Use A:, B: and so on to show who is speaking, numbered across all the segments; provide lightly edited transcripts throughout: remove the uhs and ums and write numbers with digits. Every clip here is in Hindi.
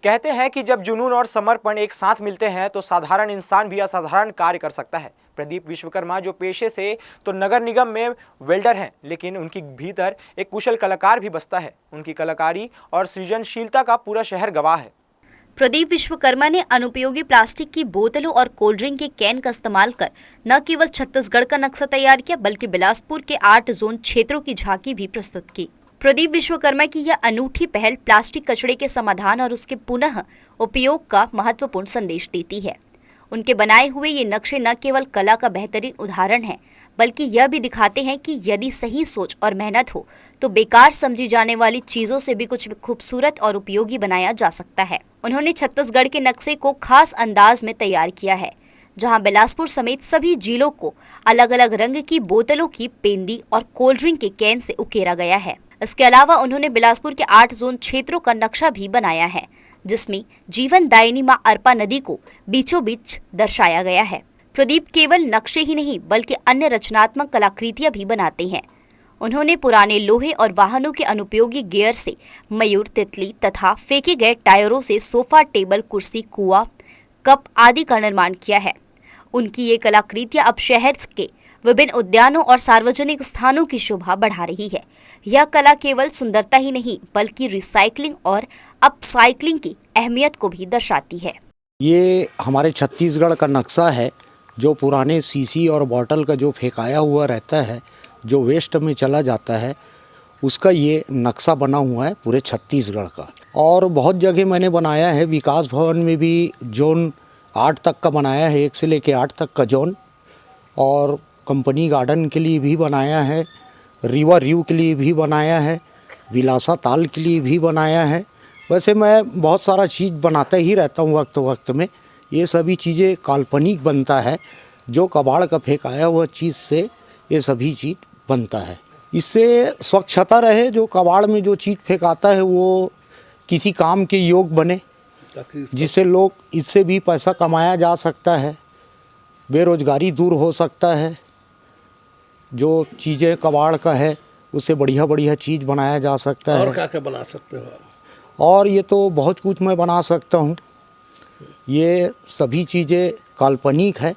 A: कहते हैं कि जब जुनून और समर्पण एक साथ मिलते हैं तो साधारण इंसान भी असाधारण कार्य कर सकता है। प्रदीप विश्वकर्मा जो पेशे से तो नगर निगम में वेल्डर हैं, लेकिन उनकी भीतर एक कुशल कलाकार भी बसता है। उनकी कलाकारी और सृजनशीलता का पूरा शहर गवाह है।
B: प्रदीप विश्वकर्मा ने अनुपयोगी प्लास्टिक की बोतलों और कोल्ड ड्रिंक के कैन का इस्तेमाल कर न केवल छत्तीसगढ़ का नक्शा तैयार किया, बल्कि बिलासपुर के 8 जोन क्षेत्रों की झांकी भी प्रस्तुत की। प्रदीप विश्वकर्मा की यह अनूठी पहल प्लास्टिक कचरे के समाधान और उसके पुनः उपयोग का महत्वपूर्ण संदेश देती है। उनके बनाए हुए ये नक्शे न केवल कला का बेहतरीन उदाहरण है, बल्कि यह भी दिखाते हैं कि यदि सही सोच और मेहनत हो तो बेकार समझी जाने वाली चीजों से भी कुछ खूबसूरत और उपयोगी बनाया जा सकता है। उन्होंने छत्तीसगढ़ के नक्शे को खास अंदाज में तैयार किया है, जहां बिलासपुर समेत सभी जिलों को अलग अलग रंग की बोतलों की पेंदी और कोल्ड ड्रिंक के कैन से उकेरा गया है। इसके अलावा उन्होंने बिलासपुर के 8 जोन क्षेत्रों का नक्शा भी बनाया है, जिसमें जीवन दायिनी मां अरपा नदी को बीचों बीच दर्शाया गया है। प्रदीप केवल नक्शे ही नहीं बल्कि अन्य रचनात्मक कलाकृतियां भी बनाते हैं। उन्होंने पुराने लोहे और वाहनों के अनुपयोगी गियर से मयूर, तितली तथा फेंके गए टायरों से सोफा, टेबल, कुर्सी, कुआ, कप आदि का निर्माण किया है। उनकी ये कलाकृतियां अब शहर के विभिन्न उद्यानों और सार्वजनिक स्थानों की शोभा बढ़ा रही है। यह कला केवल सुंदरता ही नहीं बल्कि रिसाइकलिंग और अपसाइक्लिंग की अहमियत को भी दर्शाती है।
C: ये हमारे छत्तीसगढ़ का नक्शा है, जो पुराने शीशी और बॉटल का जो फेंकाया हुआ रहता है, जो वेस्ट में चला जाता है, उसका ये नक्शा बना हुआ है पूरे छत्तीसगढ़ का। और बहुत जगह मैंने बनाया है। विकास भवन में भी जोन 8 तक का बनाया है, 1 से लेकर 8 तक का जोन, और कंपनी गार्डन के लिए भी बनाया है, रिवर व्यू के लिए भी बनाया है, विलासा ताल के लिए भी बनाया है। वैसे मैं बहुत सारा चीज़ बनाता ही रहता हूँ वक्त वक्त में। ये सभी चीज़ें काल्पनिक बनता है, जो कबाड़ का फेंकाया हुआ चीज़ से ये सभी चीज़ बनता है। इससे स्वच्छता रहे, जो कबाड़ में जो चीज़ फेंकाता है वो किसी काम के योग बने, जिससे लोग इससे भी पैसा कमाया जा सकता है, बेरोजगारी दूर हो सकता है। जो चीज़ें कबाड़ का है उससे बढ़िया बढ़िया चीज़ बनाया जा सकता है।
D: और क्या क्या बना सकते हो?
C: और ये तो बहुत कुछ मैं बना सकता हूँ। ये सभी चीज़ें काल्पनिक है।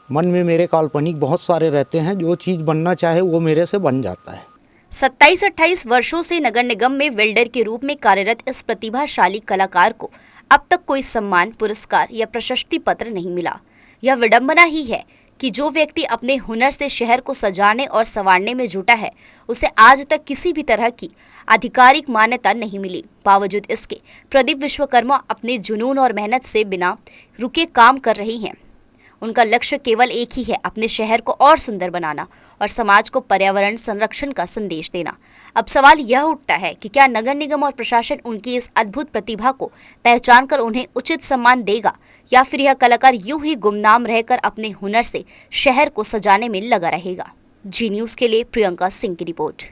C: मन में मेरे काल्पनिक बहुत सारे रहते हैं, जो चीज़ बनना चाहे वो मेरे से बन जाता है।
B: 27-28 वर्षों से नगर निगम में वेल्डर के रूप में कार्यरत इस प्रतिभाशाली कलाकार को अब तक कोई सम्मान, पुरस्कार या प्रशस्ति पत्र नहीं मिला। यह विडंबना ही है कि जो व्यक्ति अपने हुनर से शहर को सजाने और संवारने में जुटा है, उसे आज तक किसी भी तरह की आधिकारिक मान्यता नहीं मिली। बावजूद इसके प्रदीप विश्वकर्मा अपने जुनून और मेहनत से बिना रुके काम कर रही हैं। उनका लक्ष्य केवल एक ही है, अपने शहर को और सुंदर बनाना और समाज को पर्यावरण संरक्षण का संदेश देना। अब सवाल यह उठता है कि क्या नगर निगम और प्रशासन उनकी इस अद्भुत प्रतिभा को पहचान कर उन्हें उचित सम्मान देगा, या फिर यह कलाकार यूं ही गुमनाम रहकर अपने हुनर से शहर को सजाने में लगा रहेगा। जी न्यूज़ के लिए प्रियंका सिंह की रिपोर्ट।